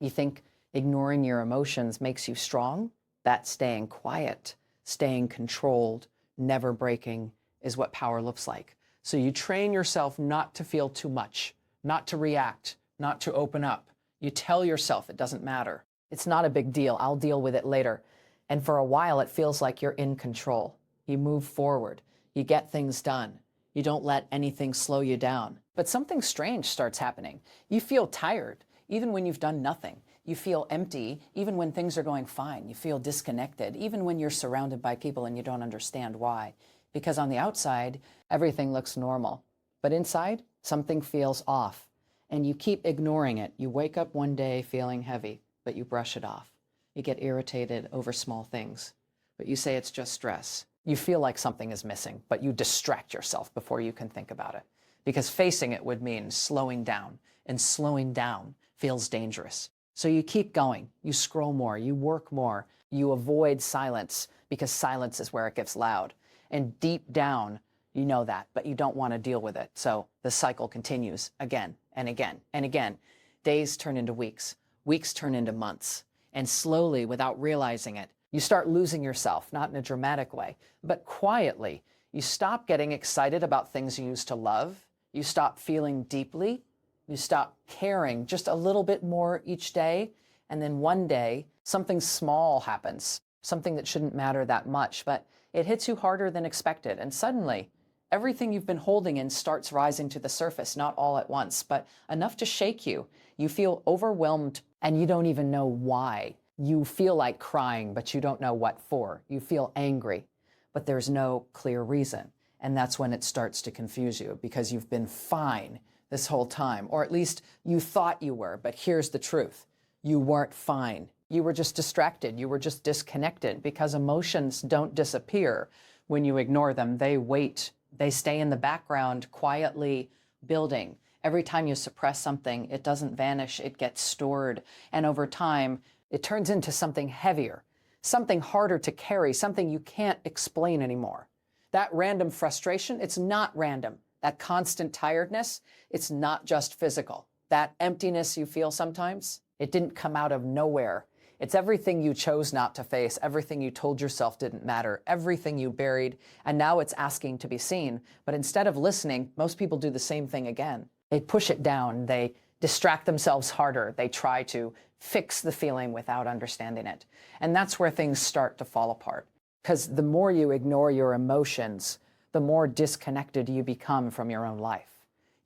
You think ignoring your emotions makes you strong? That's staying quiet, staying controlled, never breaking is what power looks like. So you train yourself not to feel too much, not to react, not to open up. You tell yourself it doesn't matter. It's not a big deal. I'll deal with it later. And for a while, it feels like you're in control. You move forward. You get things done. You don't let anything slow you down. But something strange starts happening. You feel tired, even when you've done nothing. You feel empty, even when things are going fine. You feel disconnected, even when you're surrounded by people and you don't understand why. Because on the outside, everything looks normal. But inside, something feels off. And you keep ignoring it. You wake up one day feeling heavy, but you brush it off. You get irritated over small things, but you say it's just stress. You feel like something is missing, but you distract yourself before you can think about it. Because facing it would mean slowing down, and slowing down feels dangerous. So you keep going. You scroll more, you work more, you avoid silence because silence is where it gets loud. And deep down, you know that, but you don't want to deal with it. So the cycle continues again and again and again. Days turn into weeks, weeks turn into months. And slowly, without realizing it, you start losing yourself, not in a dramatic way, but quietly. You stop getting excited about things you used to love. You stop feeling deeply. You stop caring just a little bit more each day. And then one day, something small happens, something that shouldn't matter that much, but it hits you harder than expected. And suddenly, everything you've been holding in starts rising to the surface, not all at once, but enough to shake you. You feel overwhelmed and you don't even know why. You feel like crying, but you don't know what for. You feel angry, but there's no clear reason. And that's when it starts to confuse you because you've been fine this whole time, or at least you thought you were, but here's the truth. You weren't fine. You were just distracted. You were just disconnected because emotions don't disappear when you ignore them. They wait. They stay in the background, quietly building. Every time you suppress something, it doesn't vanish, it gets stored. And over time, it turns into something heavier, something harder to carry, something you can't explain anymore. That random frustration, it's not random. That constant tiredness, it's not just physical. That emptiness you feel sometimes, it didn't come out of nowhere. It's everything you chose not to face, everything you told yourself didn't matter, everything you buried, and now it's asking to be seen. But instead of listening, most people do the same thing again. They push it down, they distract themselves harder, they try to fix the feeling without understanding it. And that's where things start to fall apart. Because the more you ignore your emotions, the more disconnected you become from your own life.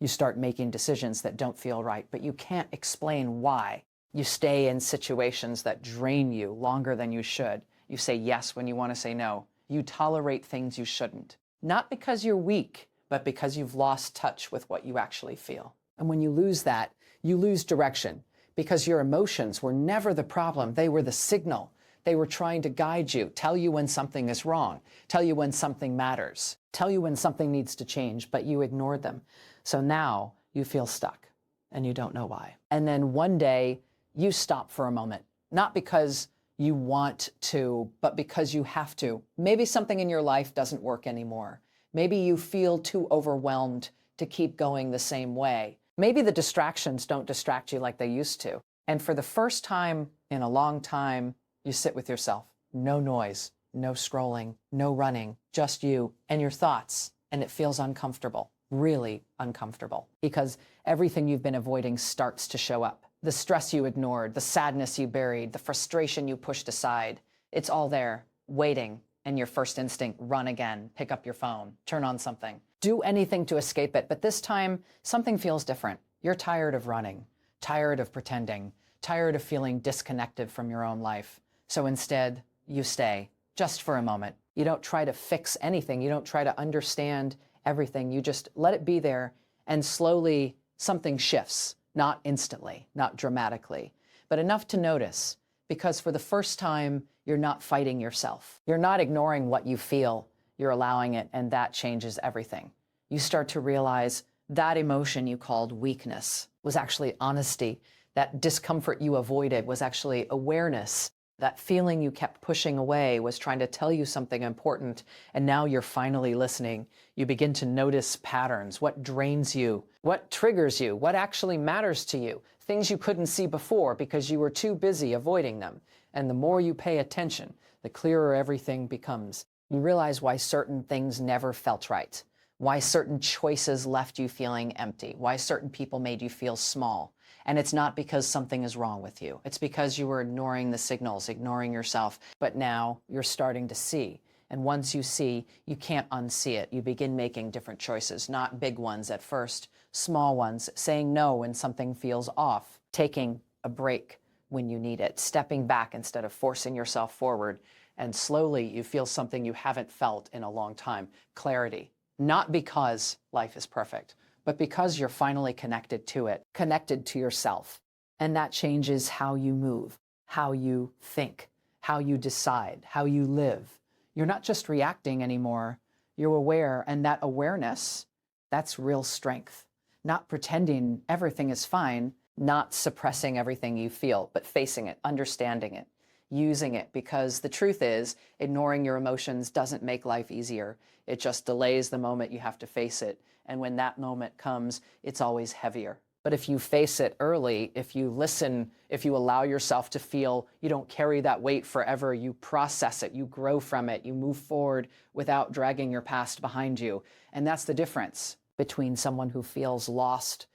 You start making decisions that don't feel right, but you can't explain why. You stay in situations that drain you longer than you should. You say yes when you want to say no. You tolerate things you shouldn't. Not because you're weak, but because you've lost touch with what you actually feel. And when you lose that, you lose direction because your emotions were never the problem. They were the signal. They were trying to guide you, tell you when something is wrong, tell you when something matters, tell you when something needs to change, but you ignored them. So now you feel stuck and you don't know why. And then one day you stop for a moment, not because you want to, but because you have to. Maybe something in your life doesn't work anymore. Maybe you feel too overwhelmed to keep going the same way. Maybe the distractions don't distract you like they used to. And for the first time in a long time, you sit with yourself. No noise, no scrolling, no running, just you and your thoughts. And it feels uncomfortable, really uncomfortable, because everything you've been avoiding starts to show up. The stress you ignored, the sadness you buried, the frustration you pushed aside. It's all there, waiting. And your first instinct, run again, pick up your phone, turn on something. Do anything to escape it, but this time, something feels different. You're tired of running, tired of pretending, tired of feeling disconnected from your own life. So instead, you stay, just for a moment. You don't try to fix anything. You don't try to understand everything. You just let it be there, and slowly something shifts. Not instantly, not dramatically, but enough to notice, because for the first time, you're not fighting yourself. You're not ignoring what you feel. You're allowing it, and that changes everything. You start to realize that emotion you called weakness was actually honesty. That discomfort you avoided was actually awareness. That feeling you kept pushing away was trying to tell you something important, and now you're finally listening. You begin to notice patterns, what drains you, what triggers you, what actually matters to you. things you couldn't see before because you were too busy avoiding them. And the more you pay attention, the clearer everything becomes. You realize why certain things never felt right, why certain choices left you feeling empty, why certain people made you feel small. And it's not because something is wrong with you. It's because you were ignoring the signals, ignoring yourself. But now you're starting to see. And once you see, you can't unsee it. You begin making different choices, not big ones at first, small ones, saying no when something feels off, taking a break when you need it, stepping back instead of forcing yourself forward. And slowly you feel something you haven't felt in a long time, clarity. Not because life is perfect, but because you're finally connected to it, connected to yourself. And that changes how you move, how you think, how you decide, how you live. You're not just reacting anymore, you're aware, and that awareness, that's real strength. Not pretending everything is fine, not suppressing everything you feel, but facing it, understanding it, using it, because the truth is, ignoring your emotions doesn't make life easier. It just delays the moment you have to face it. And when that moment comes, it's always heavier. But if you face it early, if you listen, if you allow yourself to feel, you don't carry that weight forever, you process it, you grow from it, you move forward without dragging your past behind you. And that's the difference between someone who feels lost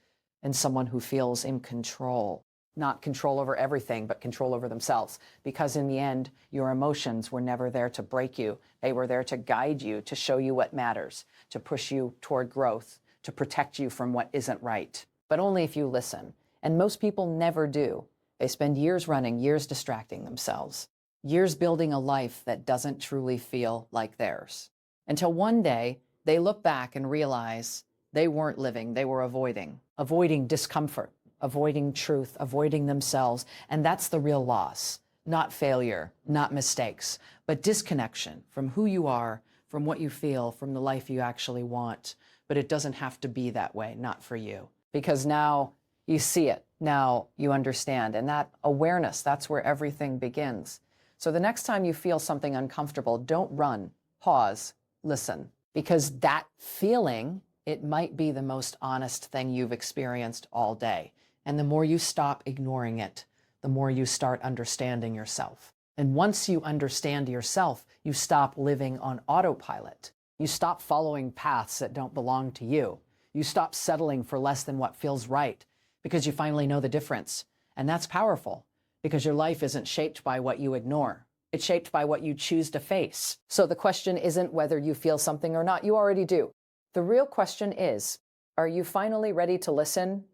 and someone who feels in control. Not control over everything, but control over themselves. Because in the end, your emotions were never there to break you. They were there to guide you, to show you what matters, to push you toward growth, to protect you from what isn't right. But only if you listen. And most people never do. They spend years running, years distracting themselves, years building a life that doesn't truly feel like theirs. Until one day, they look back and realize they weren't living, they were avoiding discomfort, avoiding truth, avoiding themselves. And that's the real loss. Not failure, not mistakes, but disconnection from who you are, from what you feel, from the life you actually want. But it doesn't have to be that way, not for you. Because now you see it, now you understand. And that awareness, that's where everything begins. So the next time you feel something uncomfortable, don't run, pause, listen. Because that feeling, it might be the most honest thing you've experienced all day. And the more you stop ignoring it, the more you start understanding yourself. And once you understand yourself, you stop living on autopilot. You stop following paths that don't belong to you. You stop settling for less than what feels right because you finally know the difference. And that's powerful because your life isn't shaped by what you ignore. It's shaped by what you choose to face. So the question isn't whether you feel something or not. You already do. The real question is, are you finally ready to listen